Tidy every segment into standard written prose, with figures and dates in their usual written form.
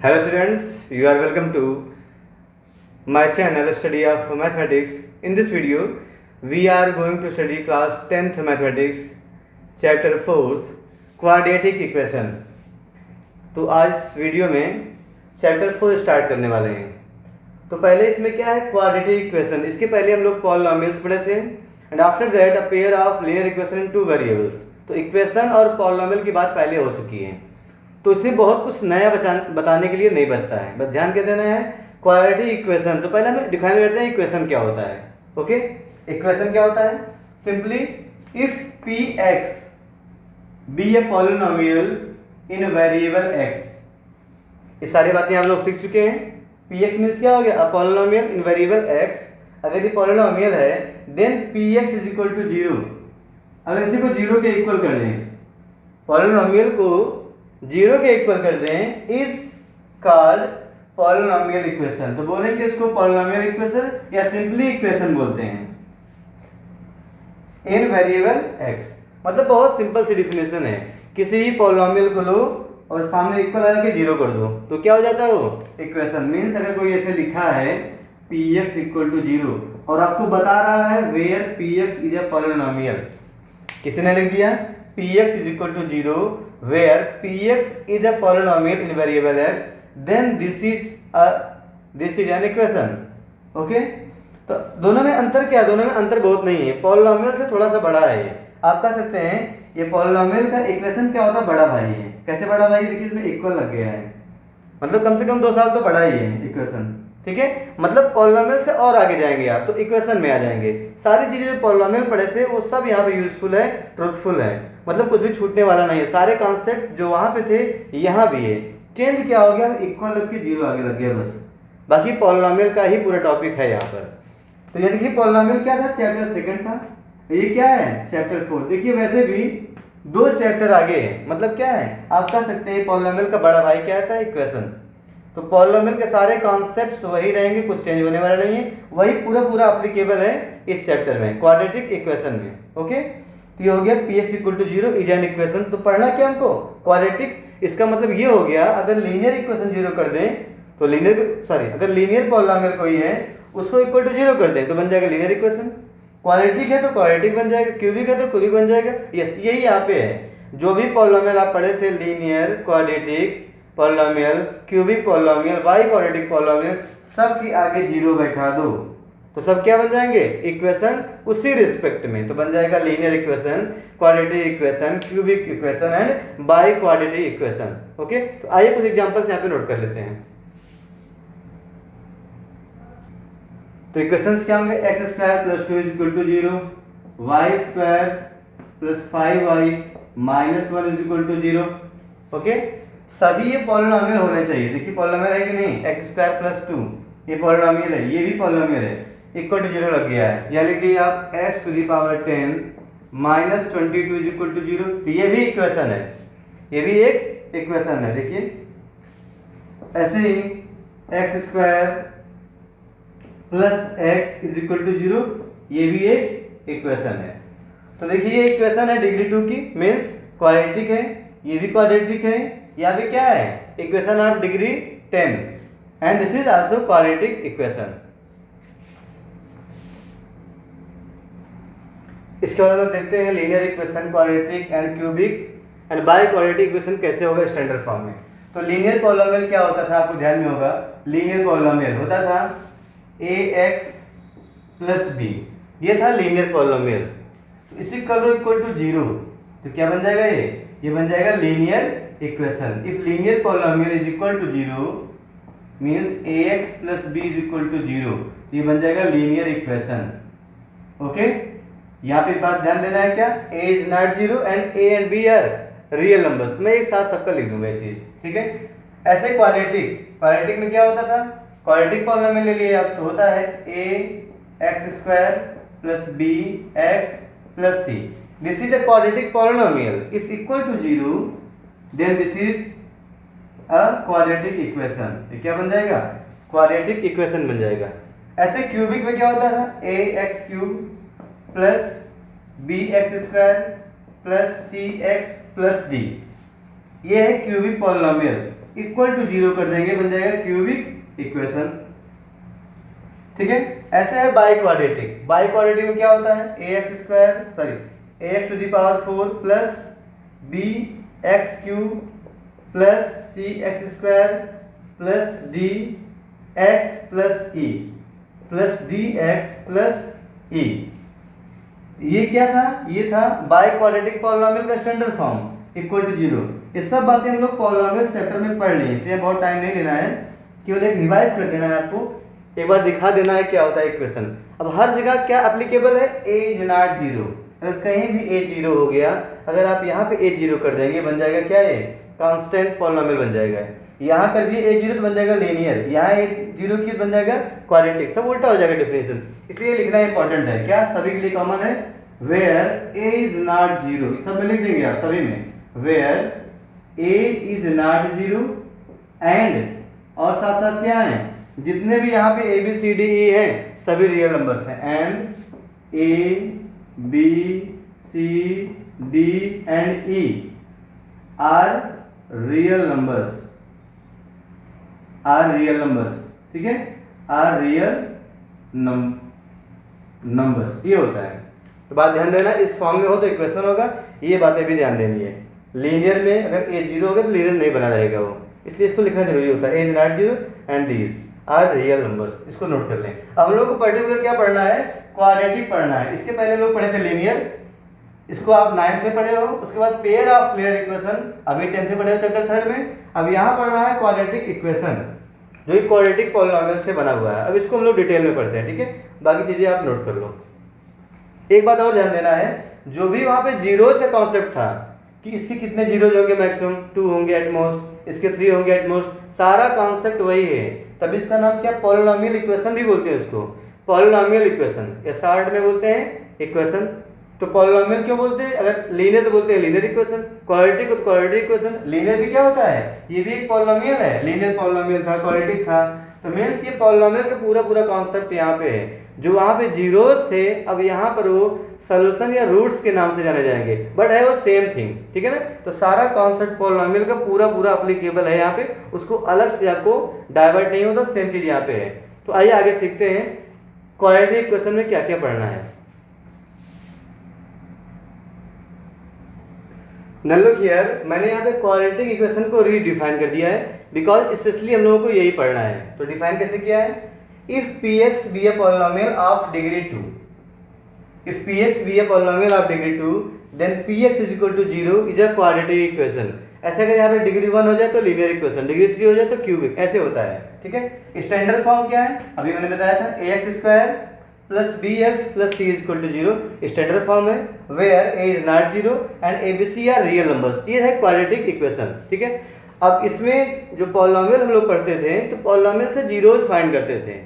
Hello students, you are welcome to my channel Study of Mathematics. In this video, we are going to study class 10th Mathematics, chapter 4th, Quadratic Equation. तो आज इस video में chapter 4 start करने वाले हैं। तो पहले इसमें क्या है, क्वाड्रेटिक इक्वेशन। इसके पहले हम लोग पॉलिनोमियल्स पढ़े थे and after that a pair of linear equation in two variables. तो इक्वेशन और पॉलिनोमियल की बात पहले हो चुकी है, तो इसमें बहुत कुछ नया बताने के लिए नहीं बचता है, बस ध्यान क्या देना है, क्वाड्रेटिक इक्वेशन। तो पहले हम डिफाइन करते हैं इक्वेशन क्या होता है। ओके, इक्वेशन क्या होता है? Simply if p x be a polynomial in variable x. ये सारी बातें आप लोग सीख चुके हैं। पी एक्स मीन्स क्या हो गया, a polynomial in variable x. अगर ये पॉलिनोमियल है then p x is equal to zero. अगर इसी को जीरो के इक्वल कर दें, पॉलिनोमियल को जीरो के इक्वल कर दें, इज कॉल्ड पॉलिनोमियल इक्वेशन। तो बोलेंगे इसको पॉलिनोमियल इक्वेशन या सिंपली इक्वेशन बोलते हैं इन वेरिएबल एक्स। मतलब बहुत सिंपल सी डिफिनेशन है, किसी भी पॉलिनोमियल को लो और सामने इक्वल लगा के जीरो कर दो तो क्या हो जाता है वो इक्वेशन। मीन्स अगर कोई ऐसे लिखा है p x equal to zero और आपको बता रहा है where p x is a polynomial, किसी ने लिख दिया p x is equal to zero where p x is a polynomial in variable x, then this is an equation. Okay, तो दोनों में अंतर क्या है? दोनों में अंतर बहुत नहीं है, पॉलिनोमियल से थोड़ा सा बड़ा है ये। आप कह सकते हैं ये पॉलिनोमियल का इक्वेशन क्या होता है, बड़ा भाई है। कैसे बड़ा भाई? देखिए इसमें इक्वल लग गया है, मतलब कम से कम 2 साल तो बड़ा ही है इक्वेशन। ठीक है, मतलब पॉलिनोमियल से और आगे जाएंगे आप तो इक्वेशन में आ जाएंगे। सारी चीजें जो पॉलिनोमियल पढ़े थे वो सब यहाँ पे यूजफुल है, ट्रूथफुल है, मतलब कुछ भी छूटने वाला नहीं है। सारे कॉन्सेप्ट जो वहाँ पे थे यहाँ भी है। चेंज क्या हो गया, इक्वल लग के जीरो आगे लग गया बस। बाकी पॉलिनोमियल का ही पूरा टॉपिक है यहाँ पर। तो ये देखिए पॉलिनोमियल क्या था, चैप्टर 2 था। ये क्या है, चैप्टर 4। देखिए वैसे भी 2 चैप्टर आगे है, मतलब क्या है, आप कह सकते हैं पॉलिनोमियल का बड़ा भाई क्या था, इक्वेशन। तो पॉलिनोमियल के सारे कॉन्सेप्ट्स वही रहेंगे, कुछ चेंज होने वाला नहीं है, वही पूरा एप्लीकेबल है इस चैप्टर में, क्वाड्रेटिक इक्वेशन में। ओके, तो ये हो गया p x equal to zero is an equation. तो पढ़ना क्या हमको, क्वाड्रेटिक। इसका मतलब ये हो गया अगर लीनियर इक्वेशन जीरो कर दें तो अगर लीनियर पॉलिनोमियल कोई है उसको इक्वल टू जीरो कर दें तो बन जाएगा लीनियर इक्वेशन। क्वाड्रेटिक है तो क्वाड्रेटिक बन जाएगा, क्यूबिक है तो क्यूबिक बन जाएगा। यस, यही यहाँ पे है। जो भी पॉलिनोमियल आप पढ़े थे, linear, quadratic polynomial, cubic polynomial, by quadratic polynomial, सब की आगे जीरो बैठा दो तो सब क्या बन जाएंगे, इक्वेशन उसी रिस्पेक्ट में। तो बन जाएगा linear equation, quadratic equation, cubic equation and by quadratic equation. Okay, तो आइए कुछ एग्जांपल्स यहाँ पे नोट कर लेते हैं। तो इक्वेशंस क्या होंगे, x square plus 2 is equal to 0, y square plus 5y minus 1 is equal to 0। Okay, सभी ये पॉलिनोमियल होने चाहिए। देखिए पॉलिनोमियल है कि नहीं, एक्स स्क्वायर प्लस 2 ये पॉलिनोमियल है, ये भी पॉलिनोमियल है, इक्वल टू 0 लग गया है। या लिख दिए आप x to the power 10 minus 22 is equal to 0, ये भी इक्वेशन है, ये भी एक इक्वेशन है। देखिए ऐसे ही x square plus x is equal to 0, ये भी एक इक्वेशन है। तो देखिए ये इक्वेशन है डिग्री 2 की, मीन्स क्वाड्रेटिक है, ये भी क्वाड्रेटिक है, या भी क्या है, equation of degree 10 and this is also quadratic equation. इसके बाद हम देखते हैं linear equation, quadratic and cubic and by quadratic equation कैसे होगा स्टैंडर्ड फॉर्म में। तो लीनियर पॉलिनोमियल क्या होता था, आपको ध्यान में होगा, लीनियर पॉलिनोमियल होता था ax प्लस बी, ये था लीनियर पॉलिनोमियल। तो इसी कर दो इक्वल टू 0 तो क्या बन जाएगा, ये बन जाएगा linear equation. If linear polynomial is equal to 0 means ax plus b is equal to 0, ये बन जाएगा लीनियर इक्वेशन। ओके, यहाँ पे बात ध्यान देना है क्या, a is not 0 and a and b are real numbers. मैं एक साथ सबका लिख दूंगा ये चीज, ठीक है। ऐसे क्वाड्रेटिक में क्या होता था, क्वाड्रेटिक पॉलिनोमियल ले लिए आप तो होता है a x square plus b x plus c। This is a quadratic polynomial. If equal to 0 then this is a quadratic equation. ये क्या बन जाएगा, क्वाड्रेटिक इक्वेशन बन जाएगा। ऐसे क्यूबिक में क्या होता था, a x cube plus b x square plus c x plus d, ये है क्यूबिक पॉलिनोमियल। इक्वल टू 0 कर देंगे, बन जाएगा क्यूबिक इक्वेशन। ठीक है, ऐसे है बाई क्वाड्रेटिक। बाई क्वाड्रेटिक में क्या होता है, ax to the power 4 plus bx cube plus cx square plus dx plus e plus dx plus e। ये क्या था, ये था बाई क्वाड्रेटिक पॉलिनॉमियल का स्टैंडर्ड फॉर्म इक्वल टू 0। ये सब बातें हम लोग पॉलिनॉमियल चैप्टर में पढ़ ली, इसलिए बहुत टाइम नहीं लेना है, केवल एक रिवाइज कर देना है, आपको एक बार दिखा देना है क्या होता है इक्वेशन। अब हर जगह क्या एप्लीकेबल है, a इज नॉट 0। अगर कहीं भी a 0 हो गया, अगर आप यहाँ पे a 0 कर देंगे, बन जाएगा क्या, ये कांस्टेंट पॉलिनॉमियल बन जाएगा। यहाँ कर दिए a 0 तो बन जाएगा लीनियर, यहाँ a 0 की बन जाएगा क्वाड्रेटिक, सब उल्टा हो जाएगा डिफरेंशियल। इसलिए लिखना इंपॉर्टेंट है, क्या सभी के लिए कॉमन है, वेयर a इज नॉट 0, सब में लिख देंगे आप सभी में, where a is not 0 and, और साथ साथ क्या है, जितने भी यहाँ पे ए बी सी डी ई हैं सभी रियल नंबर्स हैं, and a b c d and e are real numbers, ठीक है, आर रियल नंबर्स, ये होता है। तो बात ध्यान देना, इस फॉर्म में हो तो इक्वेशन होगा, ये बातें भी ध्यान देनी है। लीनियर में अगर ए 0 होगा तो लीनियर नहीं बना रहेगा वो, इसलिए इसको लिखना जरूरी होता है, a is not 0 and these are real numbers, इसको नोट कर लें। अब हम लोग को पर्टिकुलर क्या पढ़ना है, क्वाड्रेटिक पढ़ना है। इसके पहले लोग पढ़े थे लीनियर, इसको आप 9th में पढ़े हो, उसके बाद पेयर ऑफ लिनियर इक्वेशन अभी 10th में पढ़े हो चैप्टर 3 में। अब यहाँ पढ़ना है क्वाड्रेटिक इक्वेशन, जो कि क्वाड्रेटिक पॉलिनॉमियल से बना हुआ है। अब इसको हम लोग डिटेल में पढ़ते हैं, ठीक है, बाकी चीजें आप नोट कर लो। एक बात और ध्यान देना है, जो भी वहाँ पे जीरोज का कॉन्सेप्ट था कि इसके कितने जीरोज होंगे, मैक्सिमम 2 होंगे एट मोस्ट, इसके 3 होंगे एट मोस्ट, सारा कॉन्सेप्ट वही है। तब इसका नाम क्या, पॉलिनॉमियल इक्वेशन भी बोलते हैं इसको, पॉलिनॉमियल इक्वेशन, या शॉर्ट में बोलते हैं इक्वेशन। तो पॉलिनॉमियल क्यों बोलते हैं, अगर लीनियर तो बोलते हैं लीनियर इक्वेशन, क्वाड्रेटिक तो क्वाड्रेटिक इक्वेशन। लीनियर भी क्या होता है, ये भी एक पॉलिनॉमियल है, लीनियर पॉलिनॉमियल था, क्वाड्रेटिक था। तो मीन्स ये पॉलिनॉमियल का पूरा कॉन्सेप्ट यहाँ पे है। जो वहाँ पे जीरोस थे, अब यहाँ पर वो सोल्यूशन या रूट्स के नाम से जाने जाएंगे, बट है वो सेम थिंग, ठीक है ना। तो सारा कॉन्सेप्ट पॉलिनॉमियल का पूरा अप्लीकेबल है यहाँ पे, उसको अलग से आपको डाइवर्ट नहीं होता, सेम चीज यहाँ पे है। तो आइए आगे सीखते हैं क्वाड्रेटिक इक्वेशन में क्या क्या पढ़ना है। नाउ लुक हियर, मैंने यहाँ पे क्वाड्रेटिक इक्वेशन को रीडिफाइन कर दिया है, बिकॉज स्पेशली हम लोगों को यही पढ़ना है। तो डिफाइन कैसे किया है, if px be a polynomial of degree 2, if px be a polynomial of degree 2 then px is equal to 0 is a quadratic equation। ऐसे अगर यहाँ पे डिग्री 1 हो जाए तो लीनियर इक्वेशन, डिग्री 3 हो जाए तो क्यूबिक, ऐसे होता है, ठीक है। स्टैंडर्ड फॉर्म क्या है, अभी मैंने बताया था, ax square plus bx plus c is equal to 0, standard form है, where a is not 0 and a b c are real numbers, ये है क्वाड्रेटिक इक्वेशन, ठीक है। अब इसमें जो पॉलिनॉमियल हम लोग पढ़ते थे, तो पॉलिनॉमियल से जीरोज फाइंड करते थे।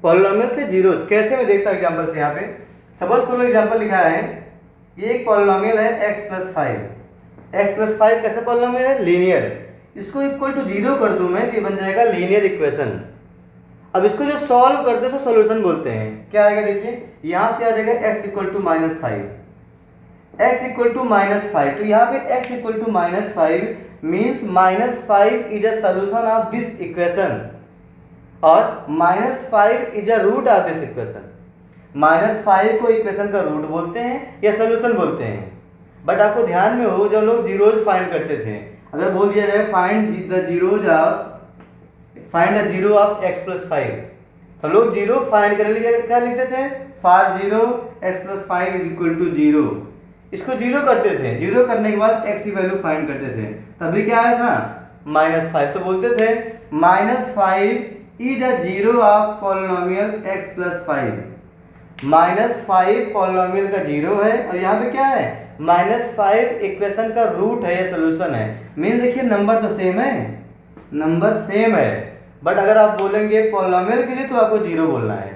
पॉलिनॉमियल से जीरोज कैसे, मैं देखता हूँ एग्जांपल से। यहाँ पे सपोज को लोग एग्जांपल लिखा है, ये एक पॉलिनॉमियल है x प्लस 5 कैसा पॉलिनॉमियल है, लीनियर। इसको इक्वल टू 0 कर दूं मैं, ये बन जाएगा लीनियर इक्वेशन। अब इसको जो सॉल्व करते हैं तो सॉल्यूशन बोलते हैं। क्या आएगा देखिए, यहाँ से आ जाएगा x equal to -5, x equal to -5। तो यहाँ पे x equal to -5 means -5 is a solution of this equation, और -5 is a root of this equation. -5 को इक्वेशन का रूट बोलते हैं या सोल्यूशन बोलते हैं। बट आपको ध्यान में हो, जब लोग जीरोज फाइंड करते थे, अगर बोल दिया जाए find the zero of x plus 5, तो लोग जीरो फाइंड करने के लिए क्या लिखते थे, for 0 x plus 5 is equal to 0। इसको जीरो करते थे, जीरो करने के बाद x की वैल्यू फाइंड करते थे, तभी क्या आया था, -5। तो बोलते थे -5 is a zero of polynomial x plus 5। -5 polynomial का जीरो है, और यहाँ पे क्या है, -5 इक्वेशन का रूट है या सोल्यूशन है। मीन देखिए नंबर तो सेम है, नंबर सेम है, बट अगर आप बोलेंगे पॉलिनॉमियल के लिए तो आपको जीरो बोलना है।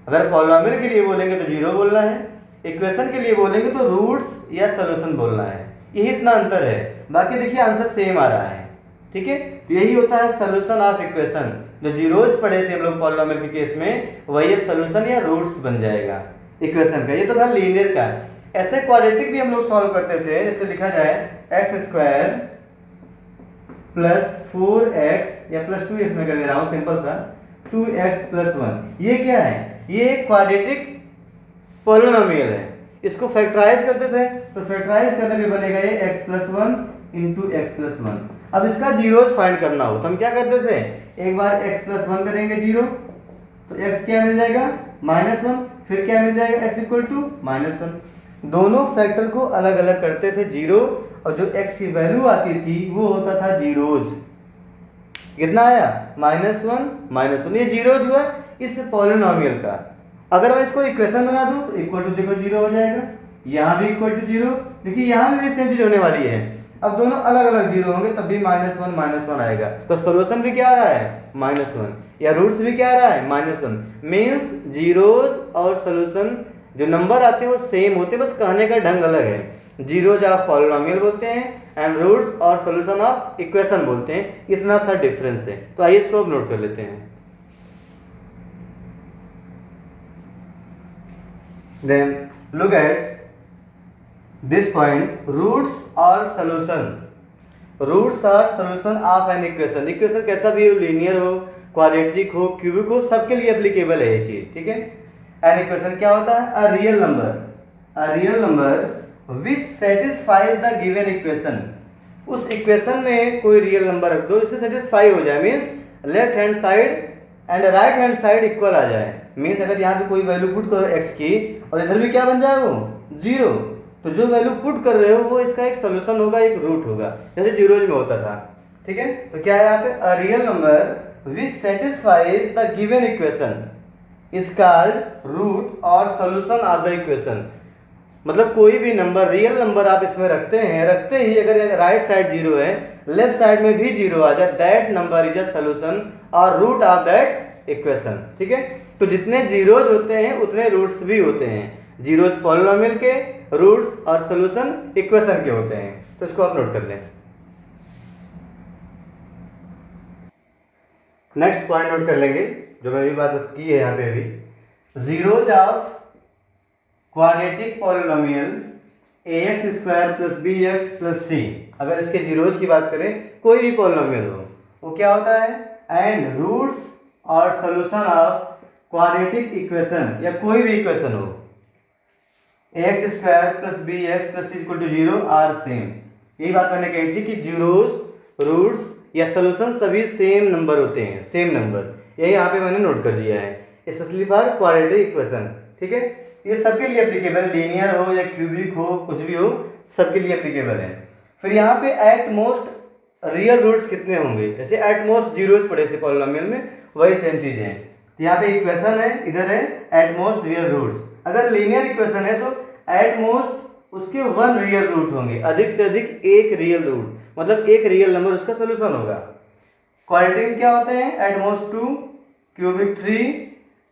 अगर पॉलिनॉमियल के लिए बोलेंगे तो जीरो बोलना है, इक्वेशन के लिए बोलेंगे तो रूट्स या सोल्यूशन बोलना है। यही इतना अंतर है, बाकी देखिए आंसर सेम आ रहा है, ठीक है। तो यही होता है सोल्यूशन ऑफ इक्वेशन। जो जीरोज पढ़े थे हम लोग पॉलिनॉमियल के केस में, वही अब सोल्यूशन या रूट्स बन जाएगा इक्वेशन का। ये तो था लीनियर का। ऐसे क्वाड्रेटिक भी हम लोग सॉल्व करते थे, जैसे लिखा जाए x स्क्वायर प्लस 4x या प्लस 2x में कर दे रहा हूँ सिंपल सा, 2x प्लस 1। ये क्या है? ये एक क्वाड्रेटिक पॉलिनोमियल है। इसको फैक्टराइज करते थे तो फैक्टराइज करने में बनेगा ये x plus 1 into x plus 1। अब इसका जीरोज फाइंड करना हो तो हम क्या करते थे, एक बार x प्लस 1 करेंगे जीरो तो x क्या मिल जाएगा -1, फिर क्या मिल जाएगा x इक्वल टू -1। दोनों फैक्टर को अलग अलग करते थे जीरो, और जो x की वैल्यू आती थी वो होता था जीरोज। कितना आया? -1 ये जीरोज हुआ इस पॉलिनोमियल का। अगर मैं इसको इक्वेशन बना दूं तो इक्वल टू देखो जीरो हो जाएगा, यहाँ भी इक्वल टू जीरो, क्योंकि यहाँ भी सेम चीज होने वाली है। अब दोनों अलग अलग जीरो होंगे तब भी -1 आएगा, तो सोल्यूशन भी क्या आ रहा है -1, या रूट्स भी क्या आ रहा है -1। मीन्स जीरोज और सोल्यूशन जो नंबर आते हैं वो सेम होते हैं, बस कहने का ढंग अलग है। जीरोज आप पॉलिनोमियल बोलते हैं एंड रूट्स और सोल्यूशन ऑफ इक्वेशन बोलते हैं, इतना सा डिफरेंस है। तो आइए इसको अब नोट कर लेते हैं। Then look at this point, roots or solution. Roots or solution of an equation. Equation कैसा भी हो, लीनियर हो, क्वाड्रेटिक हो, क्यूबिक हो, सबके लिए एप्लीकेबल है ये चीज, ठीक है। एन इक्वेशन क्या होता है? अ real number which satisfies the given equation. उस इक्वेशन में कोई रियल नंबर रख दो जिससे सेटिस्फाई हो जाए, means left hand side and right hand side equal आ जाए। मीन्स अगर यहाँ पे कोई वैल्यू पुट करो x की और इधर भी क्या बन जाए वो जीरो, तो जो वैल्यू पुट कर रहे हो वो इसका एक सोल्यूशन होगा, एक रूट होगा, जैसे जीरोज में होता था, ठीक है। तो क्या है यहाँ पे? A real number which satisfies the given equation is called root और सोल्यूशन ऑफ द इक्वेशन। मतलब कोई भी नंबर, रियल नंबर आप इसमें रखते ही अगर राइट साइड जीरो है, लेफ्ट साइड में भी जीरो आ जाए, that number is a solution और रूट ऑफ दैट इक्वेशन, ठीक है। तो जितने जीरोज होते हैं उतने रूट्स भी होते हैं। जीरोज पॉलिनोमियल के, रूट्स और सोल्यूशन इक्वेशन के होते हैं। तो इसको आप नोट कर लें। नेक्स्ट पॉइंट नोट कर लेंगे जो मैंने भी बात की है यहाँ पे अभी, zeros of quadratic polynomial ax square plus bx plus c। अगर इसके जीरोज की बात करें, कोई भी पॉलिनोमियल हो, वो क्या होता है? एंड रूट्स और सोल्यूशन ऑफ क्वाड्रेटिक इक्वेशन, या कोई भी इक्वेशन हो, ax square plus bx plus c equal to 0 are same. यही बात मैंने कही थी कि जीरोज, रूट्स या सोल्यूशन सभी सेम नंबर होते हैं, सेम नंबर। यही यहाँ पे मैंने नोट कर दिया है, स्पेशली फॉर क्वाड्रेटिक इक्वेशन, ठीक है। ये सबके लिए एप्लीकेबल, लीनियर हो या क्यूबिक हो, कुछ भी हो, सबके लिए एप्लीकेबल है। फिर यहाँ पे एट मोस्ट रियल रूट्स कितने होंगे? जैसे एट मोस्ट जीरोज पढ़े थे पॉलिनोमियल में, वही सेम चीज़ है। तो यहाँ पे इक्वेशन है, इधर है एट मोस्ट रियल रूट्स। अगर लीनियर इक्वेशन है तो एट मोस्ट उसके 1 रियल रूट होंगे, अधिक से अधिक एक रियल रूट, मतलब एक रियल नंबर उसका सोल्यूशन होगा। क्वाड्रेटिक में क्या होते हैं? At most 2, cubic 3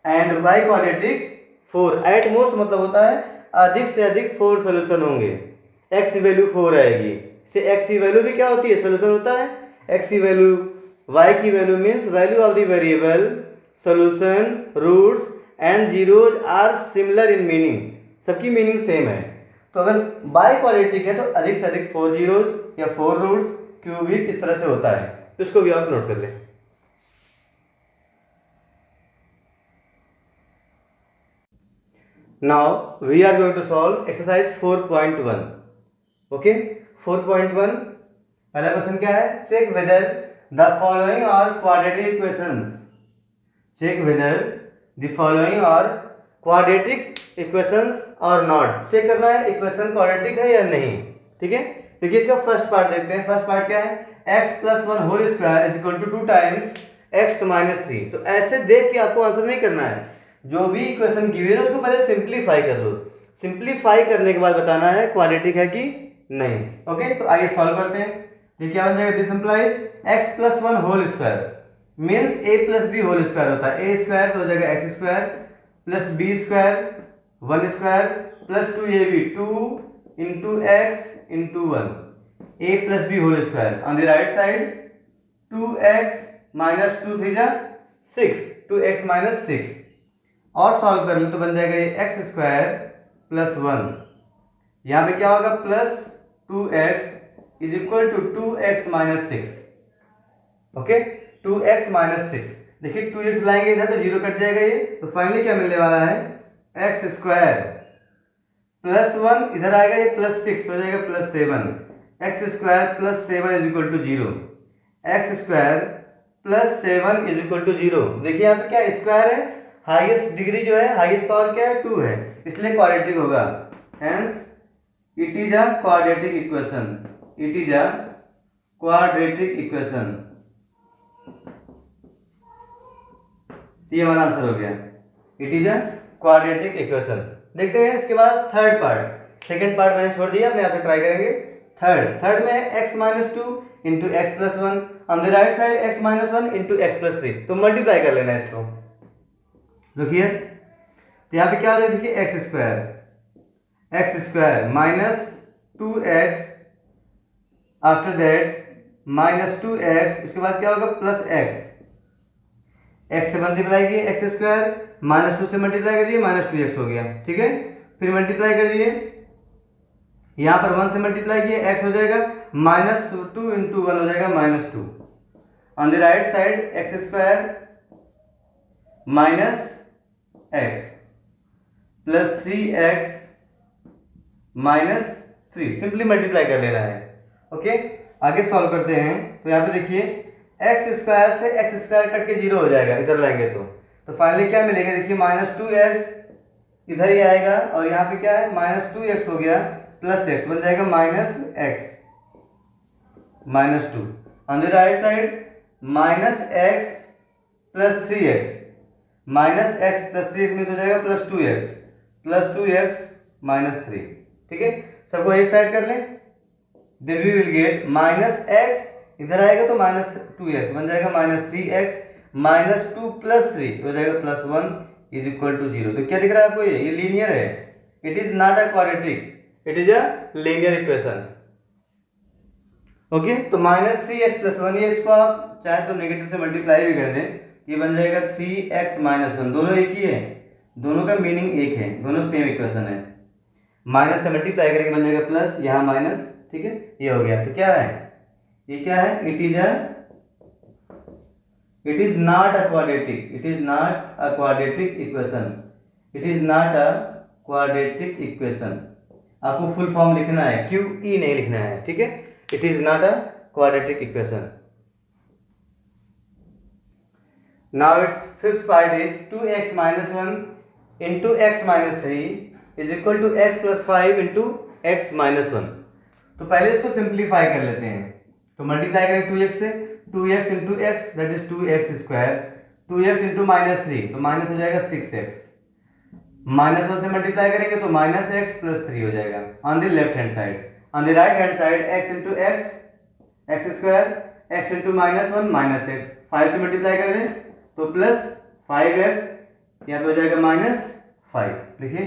and by quadratic 4। At most मतलब होता है अधिक से अधिक 4 सोल्यूशन होंगे। x की वैल्यू 4 आएगी, इससे x की वैल्यू भी क्या होती है? सोल्यूशन होता है। x की वैल्यू, y की value means value of the variable, solution, roots and zeros are similar in meaning, सबकी मीनिंग सेम है। तो अगर बाई क्वाड्रेटिक है तो अधिक से अधिक 4 जीरोज या 4 रूट्स, क्यूबिक इस तरह से होता है। तो इसको भी आप नोट कर लें। Now we are going to solve exercise 4.1. Okay, 4.1 पहला क्वेश्चन क्या है? Check whether the following are quadratic equations. Check whether the following are quadratic equations or not. Check करना है इक्वेशन क्वाड्रेटिक है या नहीं, ठीक है। देखिए इसका फर्स्ट पार्ट देखते हैं। फर्स्ट पार्ट क्या है? x plus 1 whole square is equal to 2 times x minus 3। तो ऐसे देख के आपको आंसर नहीं करना है, जो भी इक्वेशन गिवन है उसको पहले सिंप्लीफाई कर लो। सिंप्लीफाई करने के बाद बताना है क्वाड्रेटिक है कि नहीं। ओके, तो आइए सॉल्व करते हैं। ये क्या बन जाएगा? This implies x plus 1 whole square means a plus b whole square होता है। a स्क्वायर तो हो जाएगा x square plus b square 1 square plus 2ab 2 into x into 1 a plus b whole square. On the right side 2x minus 2 3 जा 6, 2x minus 6 और solve कर ले तो बन जाएगा ये एक्स स्क्वायर प्लस 1। यहाँ पे क्या होगा? Plus 2x is equal to 2x minus 6। Okay, 2x minus 6। देखिए 2x लाएंगे इधर तो 0 कट जाएगा ये, तो फाइनली क्या मिलने वाला है, एक्स स्क्वायर प्लस 1 इधर आएगा, ये प्लस 6 हो जाएगा plus 7। X square plus 7 is equal to 0। X square plus 7 is equal to 0। देखिए यहाँ पे क्या स्क्वायर है, हाईएस्ट डिग्री जो है, हाईएस्ट पावर क्या है, 2 है, इसलिए क्वाड्रेटिक होगा। Hence it is a quadratic equation. It is a quadratic equation. ये हमारा आंसर हो गया, it is a quadratic equation. देखते हैं इसके बाद थर्ड पार्ट। सेकंड पार्ट मैंने छोड़ दिया, अपने यहाँ से ट्राई करेंगे। थर्ड में है x minus 2 into x plus 1, on the right side x minus 1 into x plus 3। तो मल्टीप्लाई कर लेना है इसको। देखिए तो यहाँ पे क्या हो जाएगा, देखिए x square minus 2x, after that minus 2x, उसके बाद क्या होगा प्लस एक्स से मल्टीप्लाई किए एक्स स्क्वायर, माइनस 2 से मल्टीप्लाई कर दिए माइनस 2x हो गया, ठीक है। फिर मल्टीप्लाई कर दिए, यहाँ पर 1 से मल्टीप्लाई किए एक्स हो जाएगा माइनस 2 इंटू 1 हो जाएगा minus 2। On the right side x square minus x plus 3x minus 3, simply multiply कर लेना है। ओके, आगे सॉल्व करते हैं। तो यहाँ पे देखिए एक्स स्क्वायर से एक्स स्क्वायर कट के 0 हो जाएगा इधर लाएंगे तो फाइनली क्या मिलेगा, देखिए माइनस 2x इधर ही आएगा, और यहाँ पे क्या है माइनस 2x हो गया प्लस x बन जाएगा minus x minus 2। On the right side minus x plus 3x, minus x plus 3x में हो जाएगा प्लस 2x माइनस 3, ठीक है। सबको एक साइड कर लें, then we will get minus x इधर आएगा तो माइनस 2x बन जाएगा माइनस 3x माइनस 2 प्लस 3 हो जाएगा प्लस 1 इज इक्वल टू 0। तो क्या दिख रहा है आपको, ये लीनियर है, it is not a quadratic, it is a linear equation. Okay, तो माइनस 3x प्लस 1, ये इसको आप चाहे तो नेगेटिव से मल्टीप्लाई भी कर दें, ये बन जाएगा 3x माइनस 1, दोनों एक ही है, दोनों का मीनिंग एक है, दोनों सेम इक्वेशन है। माइनस से मल्टीप्लाई करेंगे बन जाएगा प्लस, यहाँ माइनस, ठीक है, ये हो गया। तो क्या है, ये क्या है, it is not a quadratic, it is not a quadratic equation, it is not a quadratic equation. आपको फुल फॉर्म लिखना है, QE नहीं लिखना है, ठीक है। It is not a quadratic equation. Now it's fifth part is 2x minus 1 into x minus 3 is equal to x plus 5 into x minus 1। तो पहले इसको सिंप्लीफाई कर लेते हैं। तो मल्टीप्लाई करें 2x से, 2x into x that is 2x square, 2x into minus 3 तो माइनस हो जाएगा 6x, माइनस 1 से मल्टीप्लाई करेंगे तो माइनस x प्लस 3 हो जाएगा on the left hand side. On the right hand side x into x square, x into minus 1 minus x, 5 से multiply कर दें तो प्लस 5x, यहाँ पे हो जाएगा माइनस 5। देखिए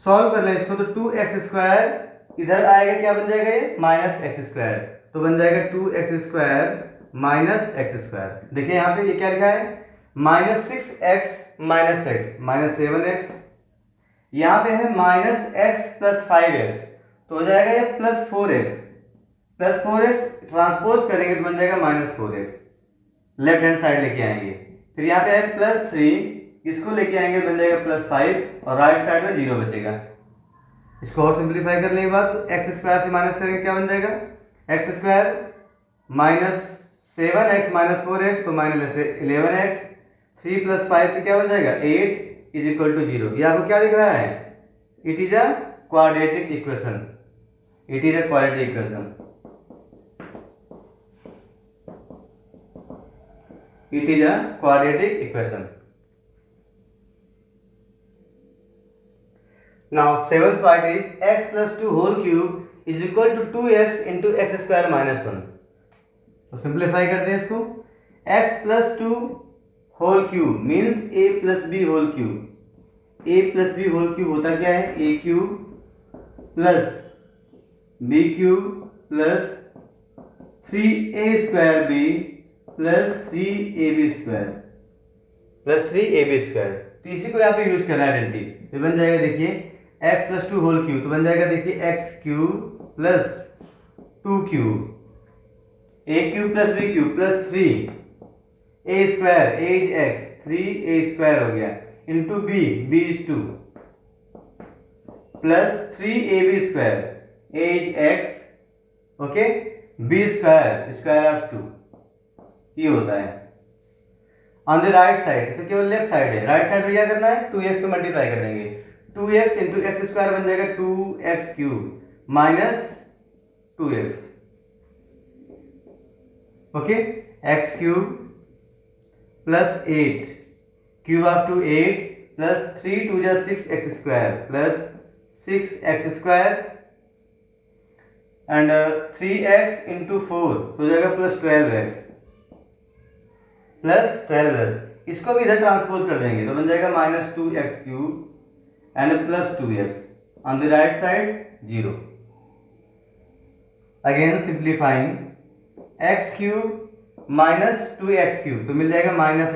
सॉल्व कर लें इसको, तो 2x स्क्वायर इधर आएगा, क्या बन जाएगा ये माइनस एक्स स्क्वायर, तो बन जाएगा 2x square minus x square. देखिए यहाँ पे ये क्या लिखा है, minus 6x minus x minus 7x, यहाँ पे है माइनस x प्लस 5x, तो हो जाएगा ये plus 4x, plus 4x transpose करेंगे तो बन जाएगा minus 4x, left hand side लेके आएंगे। फिर यहाँ पे है प्लस 3, इसको लेके आएंगे बन जाएगा प्लस 5, और राइट साइड में 0 बचेगा। इसको और सिंप्लीफाई करने के बाद एक्स स्क्वायर से माइनस करेंगे क्या बन जाएगा, x square minus 7x minus 4x तो माइनस 11x, 3 प्लस 5 क्या बन जाएगा 8 इज इक्वल टू 0। ये आपको क्या दिख रहा है, it is a quadratic equation, it is a quadratic equation, it is a quadratic equation. Now seventh part is x plus 2 whole cube is equal to 2x into x square minus 1। तो simplify करते हैं इसको, x plus 2 whole cube means a plus b whole cube, a plus b whole cube होता क्या है, a cube plus b cube plus 3a square b plus 3ab square plus 3ab square। तो इसी को यहाँ पे यूज करना है आइडेंटिटी, तो बन जाएगा देखिए x प्लस 2 होल क्यूब, तो बन जाएगा देखिए x cube plus 2 cube a cube plus b cube plus 3 a² a is x 3a² हो गया into b is 2 plus 3ab² a is x okay b² of 2 ये होता है ऑन द राइट साइड। तो केवल लेफ्ट साइड है, right side में क्या करना है 2x से मल्टीप्लाई कर देंगे 2x इंटू x² बन जाएगा 2x³ minus 2x okay x³ plus 8 cube of 2 8 plus 3 2 जा 6x² plus 6x² and 3x into 4 हो जाएगा प्लस 12x इसको भी इधर ट्रांसपोज कर देंगे तो बन जाएगा minus 2x³ and plus 2x on the right side 0। Again simplifying x³ minus 2x³ तो मिल जाएगा माइनस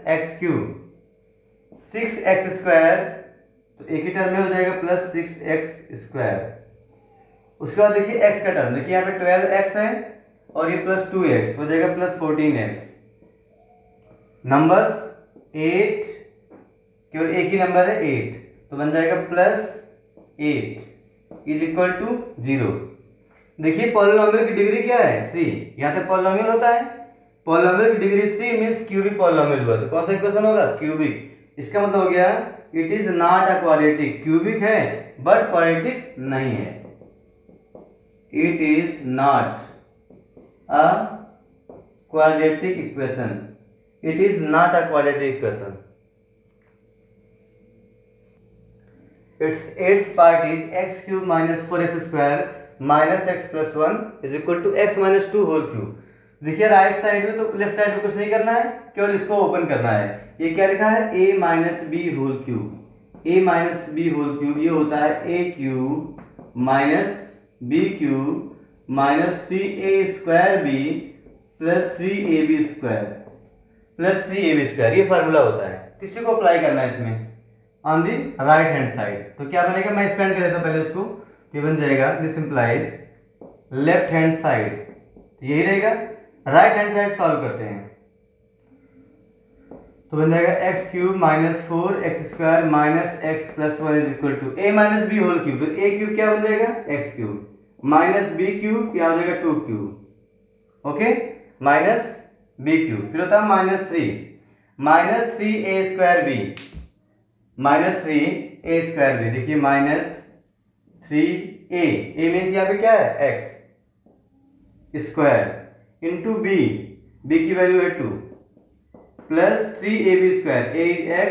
x³ 6x² तो एक ही टर्म में हो जाएगा प्लस 6x²। उसके बाद देखिए x का टर्म, देखिए यहाँ पे 12x है और ये प्लस 2x हो जाएगा प्लस 14x। नंबर्स 8 केवल एक ही नंबर है 8 तो बन जाएगा प्लस 8 इज इक्वल टू 0। देखिए पॉलिनोमियल की डिग्री क्या है 3, यहाँ पे पॉलिनोमियल होता है, पॉलिनोमियल की डिग्री 3 मींस क्यूबिक पॉलिनोमियल हुआ। तो कौन सा इक्वेशन होगा क्यूबिक, इसका मतलब हो गया it is not a quadratic, cubic है बट क्वाड्रेटिक नहीं है, it is not a quadratic equation, it is not a quadratic equation. its eighth part is x³ minus 4x² minus x plus 1 is equal to x minus 2 whole cube। देखिए right side में तो left side में कुछ नहीं करना है, केवल इसको ओपन करना है। ये क्या लिखा है a minus b whole cube, a minus b whole cube ये होता है a³ minus b³ minus 3a² plus 3ab² ये फार्मूला होता है। किसी को अप्लाई करना है इसमें on the right hand side. तो क्या बनेगा, मैं एक्सपेंड कर देता हूं पहले उसको, ये बन जाएगा this implies left hand side, यही रहेगा। राइट हैंड साइड सॉल्व करते हैं तो बन जाएगा x³ minus 4x² minus x plus 1 is equal to a minus b whole cube. तो a³ क्या बन जाएगा x³ माइनस b³ क्या हो जाएगा 2³ ओके माइनस b³ फिर होता है माइनस 3a² माइनस 3a² देखिए माइनस 3a मीन्स यहाँ पे क्या है x² इंटू b की वैल्यू है 2 plus 3ab² a is x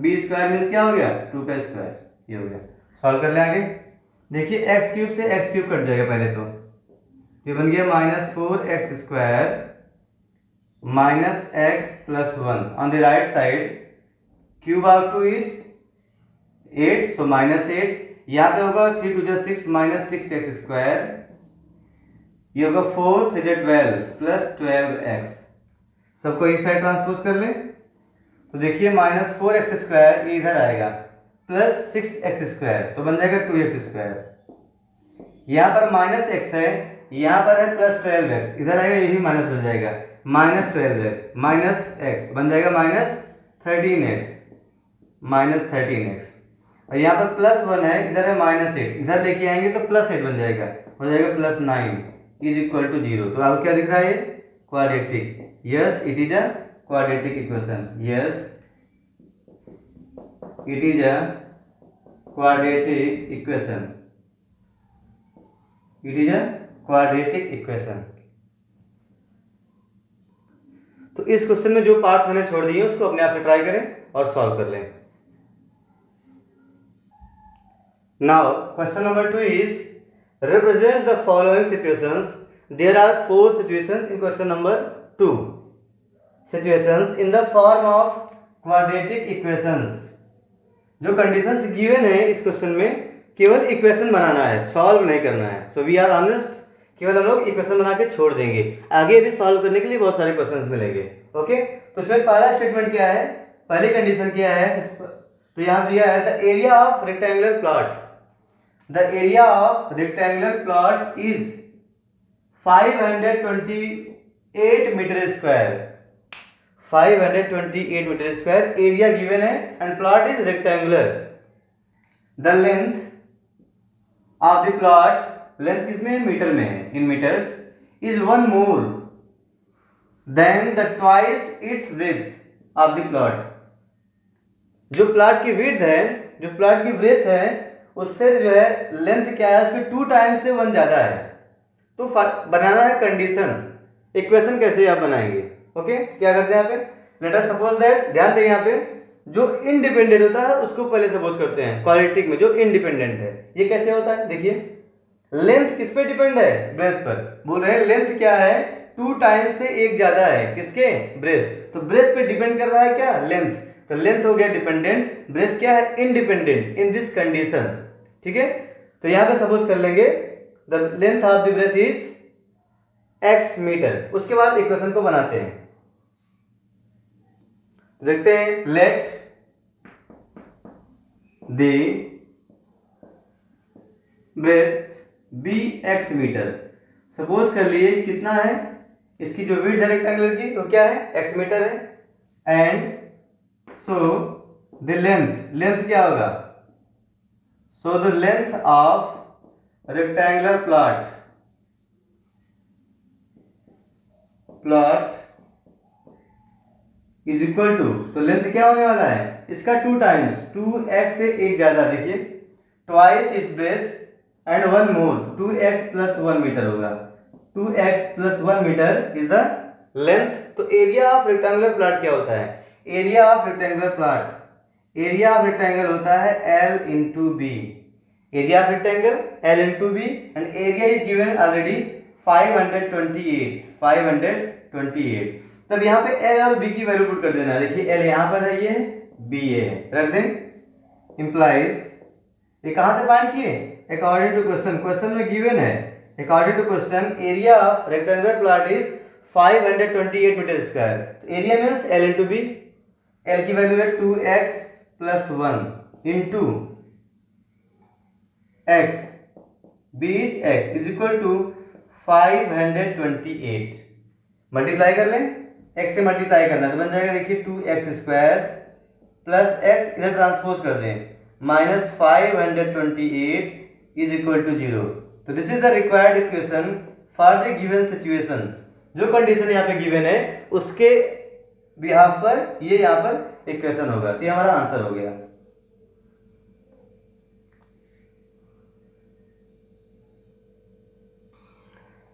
b² means क्या हो गया 2 का स्क्वायर, ये हो गया। सॉल्व कर ले आगे, देखिए x³ से x³ कट जाएगा पहले तो, ये बन गया minus 4x² minus x plus 1 on the right side cube of 2 is 8 तो माइनस 8, यहाँ पे होगा 3 2 6 माइनस 6x², ये होगा 4 3 12 प्लस 12x। सबको एक साइड ट्रांसपोज कर ले तो देखिए माइनस 4x² ये इधर आएगा प्लस 6x² तो बन जाएगा 2x²। यहाँ पर माइनस x है, यहाँ पर है प्लस 12x, इधर आएगा यही माइनस बन जाएगा माइनस 12x माइनस x बन जाएगा माइनस 13x और यहाँ पर प्लस 1 है, इधर है माइनस 8, इधर लेके आएंगे तो प्लस 8 बन जाएगा, हो जाएगा प्लस 9 इज इक्वल टू 0। तो आपको क्या दिख रहा है quadratic, yes it is a quadratic equation, yes it is a quadratic equation, it is a quadratic equation. तो इस क्वेश्चन में जो पार्ट्स मैंने छोड़ दिए उसको अपने आप से ट्राई करें और सॉल्व कर लें। Now question number 2 is represent the following situations. There are 4 situations in question number 2. Situations in the form of quadratic equations. जो कंडीशंस गिवन है इस क्वेश्चन में केवल इक्वेशन बनाना है, सॉल्व नहीं करना है। सो वी आर ऑनेस्ट, केवल हम लोग इक्वेशन बना के छोड़ देंगे, आगे भी सॉल्व करने के लिए बहुत सारे क्वेश्चंस मिलेंगे। ओके तो इसमें पहला स्टेटमेंट क्या है, पहली कंडीशन क्या है, तो यहाँ दिया है the area of rectangular plot, the area of rectangular plot is 528 metre square, 528 metre square area given है and plot is rectangular. The length of the plot, length किसमें, मीटर में है, in metres, is 1 more than the twice its breadth of the plot. जो plot की width है, जो plot की breath है, उससे जो है लेंथ क्या है, उसके 2 टाइम्स से 1 ज्यादा है। तो बनाना है कंडीशन, इक्वेशन कैसे आप बनाएंगे। ओके, क्या करते हैं यहाँ पे, लेट अस सपोज दैट, ध्यान दें यहाँ पे जो इंडिपेंडेंट होता है उसको पहले सपोज करते हैं क्वाड्रेटिक में, जो इंडिपेंडेंट है। ये कैसे होता है, देखिए लेंथ किस पे डिपेंड है, ब्रेथ पर। बोल रहे हैं लेंथ क्या है, 2 टाइम्स से 1 ज्यादा है, किसके, ब्रेथ। तो ब्रेथ पे डिपेंड कर रहा है क्या, लेंथ। तो लेंथ हो गया डिपेंडेंट, ब्रेथ क्या है, इंडिपेंडेंट इन दिस कंडीशन। ठीक है, तो यहां पे सपोज कर लेंगे the length of the breadth is x metre. उसके बाद इक्वेशन को बनाते हैं, देखते हैं। Let the breadth be x metre. Suppose कर लिए कितना है, इसकी जो विड्थ है रेक्टेंगुलर की वो क्या है, x मीटर है। And so the length, length क्या होगा, so the length of rectangular plot is equal to, तो लेंथ क्या होने वाला है इसका 2 टाइम्स, 2x से 1 ज्यादा, देखिए ट्वाइस इस breadth and 1 more, 2x plus 1 metre होगा। 2x plus 1 metre is the length. तो एरिया ऑफ रेक्टेंगुलर प्लॉट क्या होता है, area of rectangular plot, area of rectangle होता है L into b, area of rectangle L into b, and area is given already 528। तब यहाँ पे L और B की वैल्यू पुट कर देना। देखिए L यहाँ पर है, ये B है, रख दें। इंप्लाइज, ये कहाँ से फाइंड किए, अकॉर्डिंग टू क्वेश्चन, क्वेश्चन में गिवन है according to question area of rectangular plot is 528 metre square. Area means L into b, L की वैल्यू है 2x plus 1 into x, b is x is equal to 528। Multiply कर लें, x से multiply करना तो बन जाएगा, देखिए 2x स्क्वायर प्लस x, इधर ट्रांसपोज कर दें, माइनस 528 इज इक्वल टू 0। तो this is the required equation for the given situation. जो कंडीशन यहाँ पे गिवन है उसके बिहाफ पर ये यहाँ पर इक्वेशन होगा। तो ये हमारा आंसर हो गया।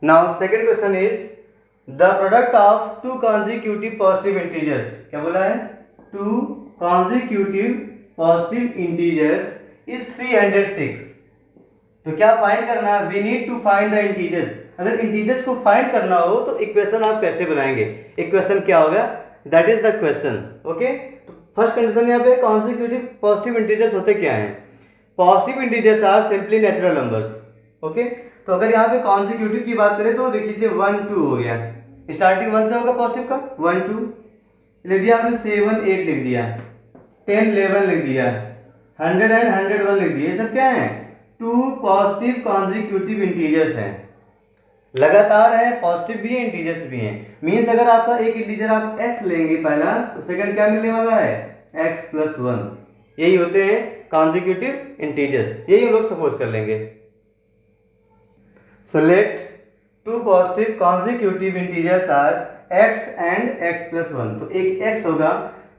Now second question is the product of 2 consecutive positive integers. क्या बोला है, 2 consecutive पॉजिटिव इंटीजर्स इज 306। तो क्या फाइंड करना है, we need to find the integers. अगर इंटीजर्स को फाइंड करना हो तो इक्वेशन आप कैसे बनाएंगे, इक्वेशन क्या होगा, that is the question. Okay, तो फर्स्ट कंडीशन यहाँ पे कॉन्सिक्यूटिव पॉजिटिव इंटीजर्स होते क्या हैं, positive integers are simply natural numbers. Okay, तो अगर यहाँ पे कॉन्सिक्यूटिव की बात करें तो देखिए 1 2 हो गया, स्टार्टिंग 1 से होगा पॉजिटिव का, 1 2 लिख दिया आपने, 7 8 लिख दिया, 10 11 लिख दिया, 100 एंड 101 लिख दिया। ये सब क्या है, 2 पॉजिटिव कॉन्सिक्यूटिव इंटीजर्स हैं, लगातार है, पॉजिटिव भी है इंटीजर्स भी हैं। मीन्स अगर आपका एक इंटीजर आप x लेंगे पहला, तो सेकंड क्या मिलने वाला है, x प्लस 1। यही होते हैं कॉन्सिक्यूटिव इंटीजर्स, यही हम लोग सपोज कर लेंगे। So let 2 positive consecutive integers are x and x plus 1। तो एक x होगा,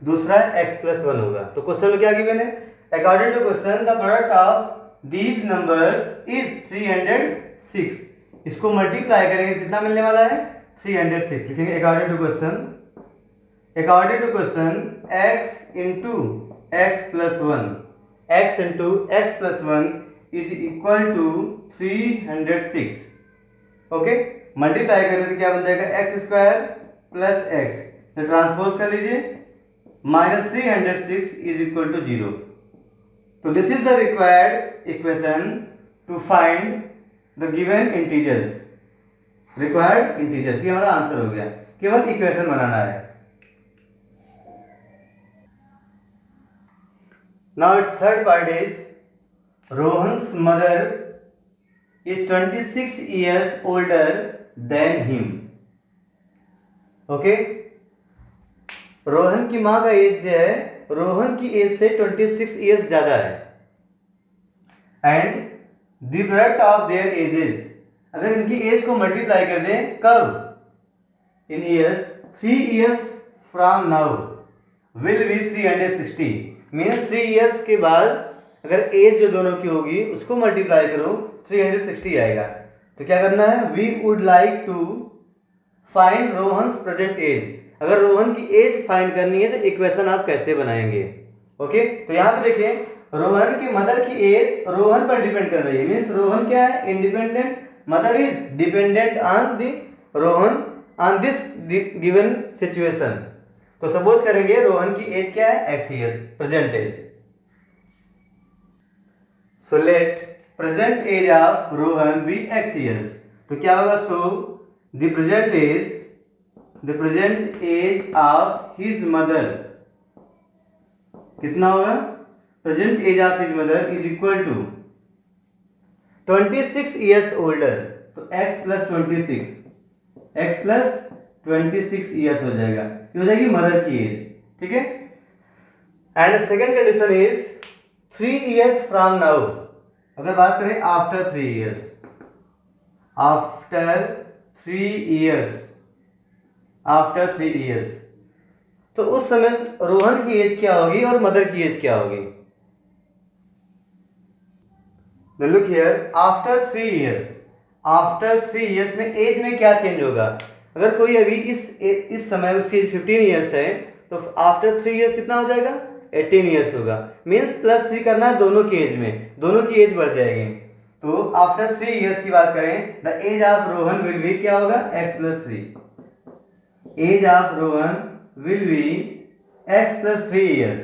दूसरा x प्लस 1 होगा। तो क्वेश्चन में क्या गिवन है, according to question the product of these numbers is 306। इसको मल्टीप्लाई करेंगे कितना मिलने वाला है, 306। लिखेंगे according to question, according to question x into x plus 1, x into x plus 1 is equal to 306। Okay, multiply करें तो क्या बन जाएगा, एक्स स्क्वायर प्लस एक्स, तो ट्रांसपोज कर लीजिए, माइनस 306 इज इक्वल टू 0। तो this is the required equation to find the given integers, required integers. ये हमारा आंसर हो गया, केवल इक्वेशन बनाना है। Now it's third part is Rohan's mother is 26 years older than him. Okay, Rohan की माँ का एज जो है, रोहन की एज से 26 ईयर्स ज्यादा है। And the product of their edges, अगर इनकी एज को मल्टीप्लाई कर दें, कब? इन years, 3 years from now will be 360। Means 3 years के बाद अगर एज जो दोनों की होगी उसको मल्टीप्लाई करो, 360 आएगा। तो क्या करना है? We would like to find Rohan's present age. अगर रोहन की एज फाइंड करनी है तो इक्वेशन आप कैसे बनाएंगे? ओके, तो यहाँ पे देखिए, रोहन की मदर की एज रोहन पर डिपेंड कर रही है। मीन्स रोहन क्या है? Independent, mother is dependent on the Rohan on this given situation. तो सपोज करेंगे रोहन की एज क्या है? x years, present age. So let present age of Rohan be x years. तो क्या होगा? So the present age of his mother कितना होगा? Present age of his mother is equal to 26 years older. तो x प्लस 26 ईयर्स हो जाएगा, ये हो जाएगी मदर की एज। ठीक है। And second condition is 3 years from now. अगर बात करें आफ्टर 3 ईयर्स, आफ्टर 3 ईयर्स, तो उस समय रोहन की एज क्या होगी और मदर की एज क्या होगी? लुक हियर, आफ्टर 3 ईयर्स में एज में क्या चेंज होगा? अगर कोई अभी इस समय उसकी एज 15 ईयर्स है, तो आफ्टर 3 ईयर्स कितना हो जाएगा? 18 ईयर्स होगा। मीन्स +3 करना है दोनों की एज में, दोनों की एज बढ़ जाएगी। तो आफ्टर 3 ईयर्स की बात करें, the age of Rohan will be क्या होगा? x + 3। Age of Rohan will be x + 3 years.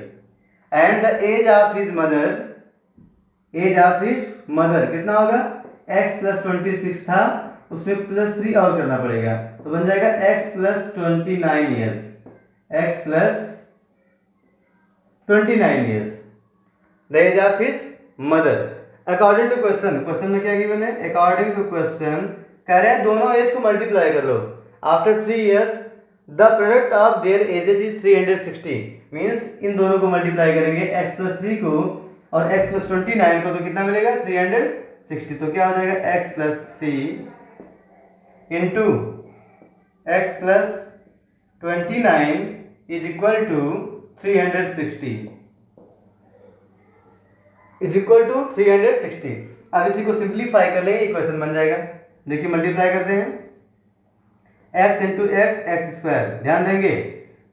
And the age of his mother कितना होगा? x + 26 था, उसमें +3 और करना पड़ेगा, तो बन जाएगा x + 29 years. x + 29 years, the age of his mother. According to question में क्या गिवन है? अकॉर्डिंग टू क्वेश्चन कह रहे हैं दोनों एज को मल्टीप्लाई कर लो। After 3 years the product of their ages is 360। Means इन दोनों को मल्टीप्लाई करेंगे, x + 3 को और x + 29 को, तो कितना मिलेगा? 360। तो क्या हो जाएगा? x + 3 into x + 29 is equal to 360 is equal to 360। अब इसी को सिंप्लीफाई कर लेंगे, इक्वेशन बन जाएगा। देखिए मल्टीप्लाई करते हैं, x इंटू x स्क्वायर, ध्यान देंगे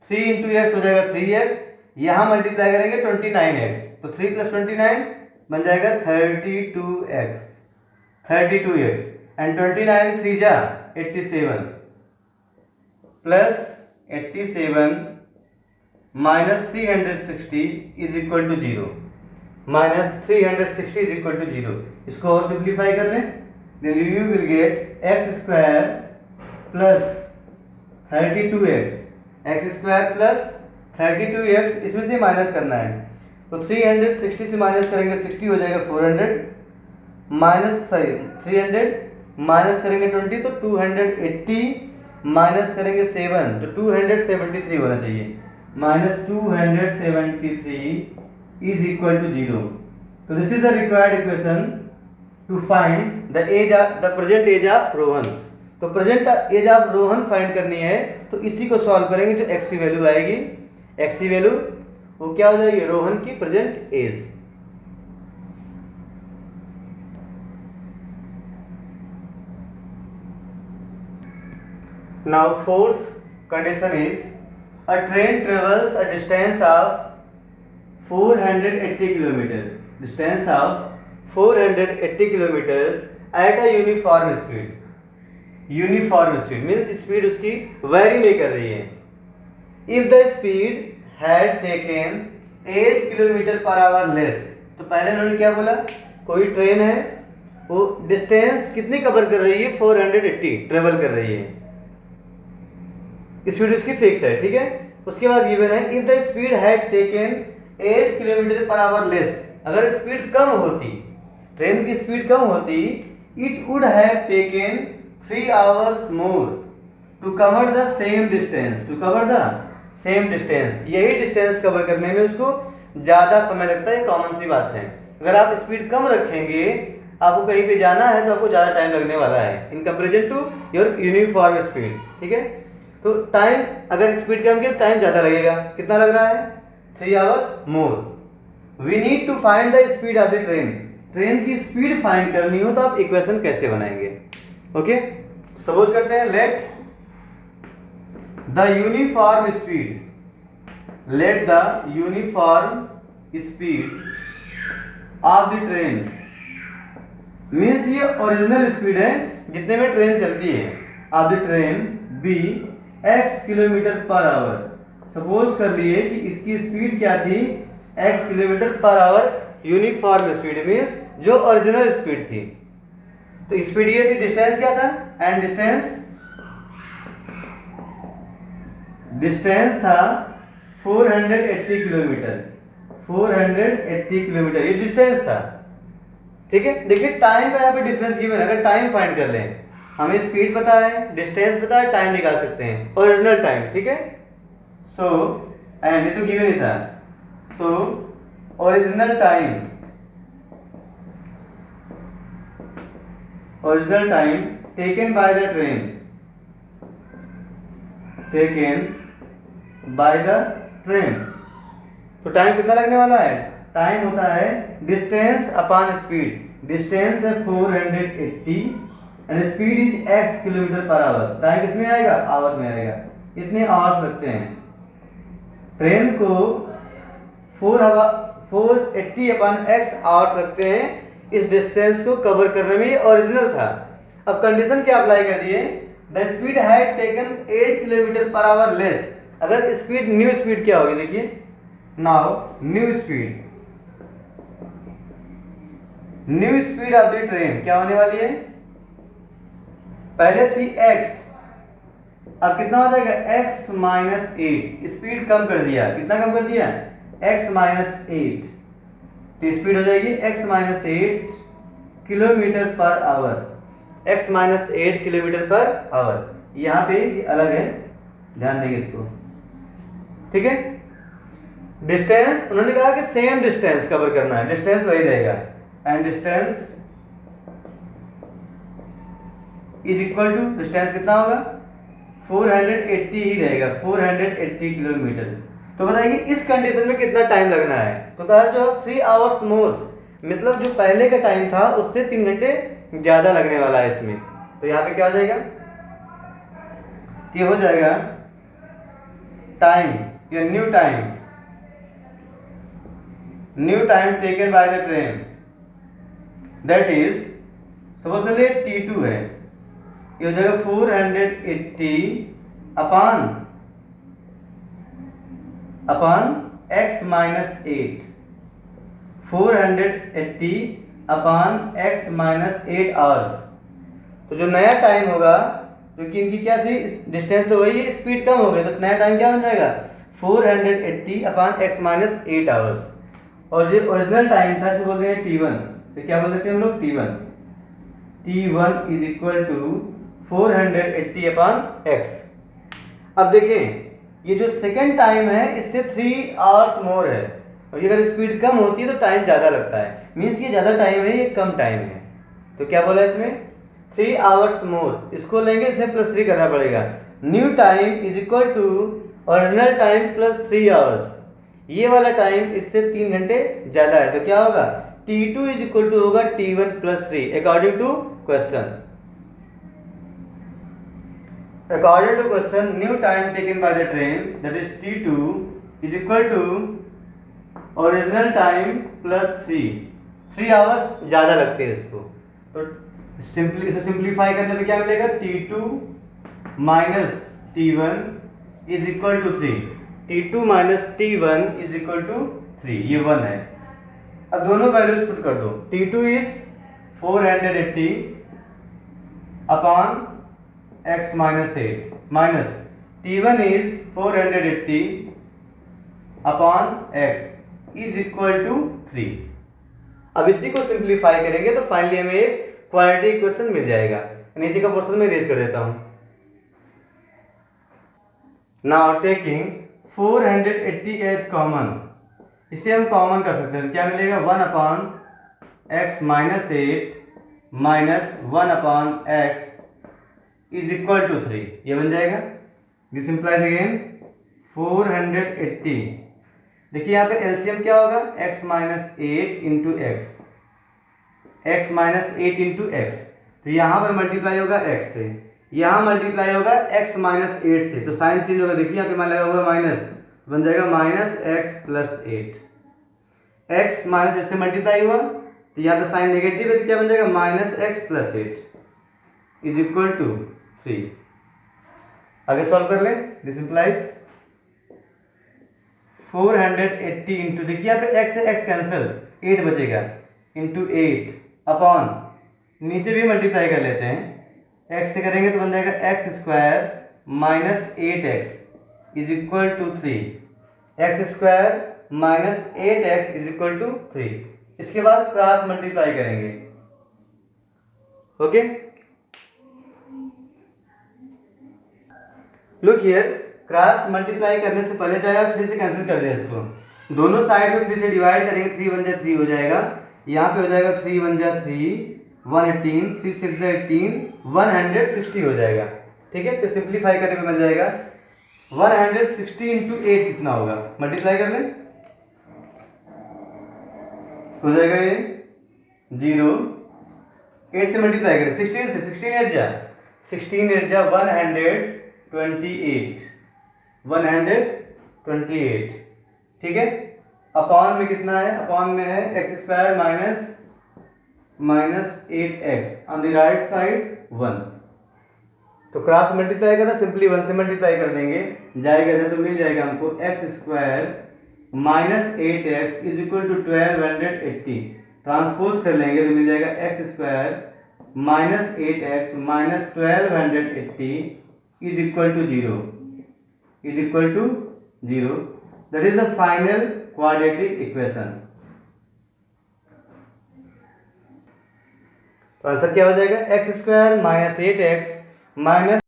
3 इंटू x हो जाएगा 3x, यहाँ मल्टीप्लाई करेंगे 29x, तो 3 + 29 बन जाएगा 32x एंड 29 3 जा 87 plus 87 minus 360 is equal to 0। -360 is equal to 0। इसको और सिंप्लीफाई कर लें, then you will get x square plus 32x, x square plus 32x, इसमें से माइनस करना है, तो 360 से माइनस करेंगे 60 हो जाएगा 400, 300 माइनस करेंगे 20 तो 280, माइनस करेंगे 7 तो 273 होना चाहिए, -273 is equal to 0. So this is the required equation to find the present age of Rohan. तो present age of Rohan find करनी है, तो इसी को सॉल्व करेंगे। जो x की वैल्यू आएगी, x की वैल्यू वो क्या हो जाएगी? रोहन की present age. Now fourth condition is a train travels a distance of 480 kilometre, distance of 480 kilometre at a uniform speed. Uniform speed means speed उसकी वेरी नहीं कर रही है। If the speed had taken 8 kilometre per hour less, तो पहले उन्होंने क्या बोला? कोई ट्रेन है वो डिस्टेंस कितनी कवर कर रही है? 480 ट्रेवल कर रही है, स्पीड उसकी फिक्स है। ठीक है, उसके बाद गिवन है if the speed had taken 8 kilometre per hour less, अगर स्पीड कम होती, ट्रेन की स्पीड कम होती, it would have taken 3 hours more to cover the same distance, to cover the same distance, यही डिस्टेंस कवर करने में उसको ज़्यादा समय लगता है, कॉमन सी बात है। अगर आप स्पीड कम रखेंगे, आपको कहीं पे जाना है तो आपको ज़्यादा टाइम लगने वाला है in comparison to your uniform speed, ठीक है। तो टाइम, अगर स्पीड कम की तो टाइम ज़्यादा लगेगा, कितना लग रहा है 3 hours more. We need to find the speed of the train, train की स्पीड फाइंड करनी हो तो आप इक्वेशन कैसे बनाएंगे। ओके, सपोज करते हैं let the uniform speed, let the uniform speed of the train, means ये ओरिजिनल स्पीड है जितने में ट्रेन चलती है, of the train be x kilometre per hour. Suppose कर लिए कि इसकी स्पीड क्या थी, x kilometre per hour, uniform speed means जो ओरिजिनल स्पीड थी। तो स्पीड ये थी, डिस्टेंस क्या था, एंड डिस्टेंस था 480 किलोमीटर, 480 किलोमीटर ये डिस्टेंस था, ठीक है। देखिए टाइम का यहाँ पे डिफरेंस गिवन है, अगर टाइम फाइंड कर लें, हमें स्पीड पता है, डिस्टेंस पता है, टाइम निकाल सकते हैं, ओरिजिनल टाइम, ठीक है। सो एंड ये तो गिवन ही था, so original time taken by the train, taken by the train, तो टाइम कितना लगने वाला है, टाइम होता है डिस्टेंस अपॉन स्पीड, डिस्टेंस है 480 and speed is x kilometre per our, time किसमें आएगा, आवर में आएगा, इतने आवर्स लगते हैं। ट्रेन को 480 अपॉन x आवर्स लगते हैं इस डिस्टेंस को कवर करने में, ये ओरिजिनल था। अब कंडीशन क्या अप्लाई कर दिए, the speed had taken 8 kilometre per hour less, अगर स्पीड न्यू स्पीड क्या होगी, देखिए now new speed of the train क्या होने वाली है, पहले थी x, अब कितना हो जाएगा x माइनस 8, स्पीड कम कर दिया, कितना कम कर दिया, x माइनस 8, तो स्पीड हो जाएगी x minus 8 kilometre per our, x minus 8 kilometre per our, यहाँ पे ये अलग है, ध्यान देंगे इसको, ठीक है। डिस्टेंस उन्होंने कहा कि सेम डिस्टेंस कवर करना है, डिस्टेंस वही रहेगा, and distance is equal to, distance कितना होगा 480 ही रहेगा, 480 किलोमीटर। तो बताइए इस कंडीशन में कितना टाइम लगना है, तो कहा जो 3 hours मोर, मतलब जो पहले का टाइम था उससे 3 घंटे ज्यादा लगने वाला है इसमें। तो यहाँ पे क्या हो जाएगा, ये हो जाएगा टाइम या new time taken by the train, that is suppose कर लिए T2 है, ये हो जाएगा 480 upon x minus 8, 480 upon x minus 8 hours. तो जो नया टाइम होगा, जो कि इनकी क्या थी, डिस्टेंस तो वही है, स्पीड कम हो गई, तो नया टाइम क्या बन जाएगा 480 अपॉन x माइनस 8 आवर्स। और जो ओरिजिनल टाइम था इसको बोलते हैं T1, तो क्या बोल सकते हैं हम लोग T1 is equal to 480 upon x। अब देखें ये जो सेकेंड टाइम है इससे 3 आवर्स मोर है, और ये अगर स्पीड कम होती है तो टाइम ज़्यादा लगता है, मीन्स ये ज़्यादा टाइम है, ये कम टाइम है। तो क्या बोला इसमें 3 आवर्स मोर, इसको लेंगे, इसमें +3 करना पड़ेगा, new time is equal to original time plus 3 hours, ये वाला टाइम इससे 3 घंटे ज़्यादा है, तो क्या होगा T2 इज इक्वल टू होगा T1 plus 3 according to question. According to question, new time taken by the train, that is T2 is equal to original time plus 3 hours ज़्यादा लगते हैं इसको। तो इसे सिंप्लीफाई करने पे क्या मिलेगा, T2 minus T1 is equal to 3, T2 minus T1 is equal to 3, ये 1 है। अब दोनों वैल्यूज पुट कर दो, T2 इज 480 upon x minus 8 minus T1 is 480 upon x is equal to 3। अब इसी को सिंप्लीफाई करेंगे तो फाइनली हमें एक क्वाड्रेटिक इक्वेशन मिल जाएगा। नीचे का पोर्शन में इरेज कर देता हूँ। नाउ टेकिंग 480 एज कॉमन, इसे हम कॉमन कर सकते हैं। क्या मिलेगा? 1/x minus 8 minus 1/x is equal to 3, ये बन जाएगा। This implies again 480। देखिए यहाँ पे एलसीएम क्या होगा? x minus 8 into x, x minus 8 into x. तो यहाँ पर मल्टीप्लाई होगा x से, यहाँ मल्टीप्लाई होगा x माइनस 8 से, तो साइन चेंज होगा। देखिए यहाँ पे मान लगा हुआ माइनस, बन जाएगा minus x plus 8। x minus 8 से मल्टीप्लाई हुआ तो यहाँ पे साइन नेगेटिव है, तो क्या बन जाएगा? Minus x plus 8 is equal to 3। आगे सॉल्व कर लें। दिस इंप्लाइज 480 इंटू, देखिए यहाँ पे x से x कैंसिल, 8 बचेगा, इंटू 8 अपॉन, नीचे भी मल्टीप्लाई कर लेते हैं, x से करेंगे तो बन जाएगा x square minus 8x is equal to 3। X square minus 8x is equal to 3। इसके बाद क्रॉस मल्टीप्लाई करेंगे। Okay, look here, cross multiply करने से पहले चाहे आप 3 से कैंसिल कर दें इसको, दोनों साइड को 3 से डिवाइड करेंगे, 3 1 जा 3 हो जाएगा। यहाँ पे हो जाएगा 3 1 जा 3, 118, 3 6 जा 18, 160 हो जाएगा। ठीक है, तो सिंप्लीफाई करने पे मिल जाएगा 160 इंटू 8 कितना होगा? मल्टीप्लाई कर लें, हो जाएगा ये 0, 8 से मल्टीप्लाई करें, 16 से, 16 8 जा 128, ठीक है। अपॉन में कितना है? अपॉन में है x square minus 8x on the right side 1। तो क्रॉस मल्टीप्लाई करना, सिंपली 1 से मल्टीप्लाई कर देंगे, जाएगा इधर तो मिल जाएगा हमको x square minus 8x is equal to 1280। Transpose कर लेंगे तो मिल जाएगा x square minus 8x minus 1280 is equal to 0, is equal to 0। That is the final quadratic equation. तो आंसर क्या हो जाएगा? X square minus 8x minus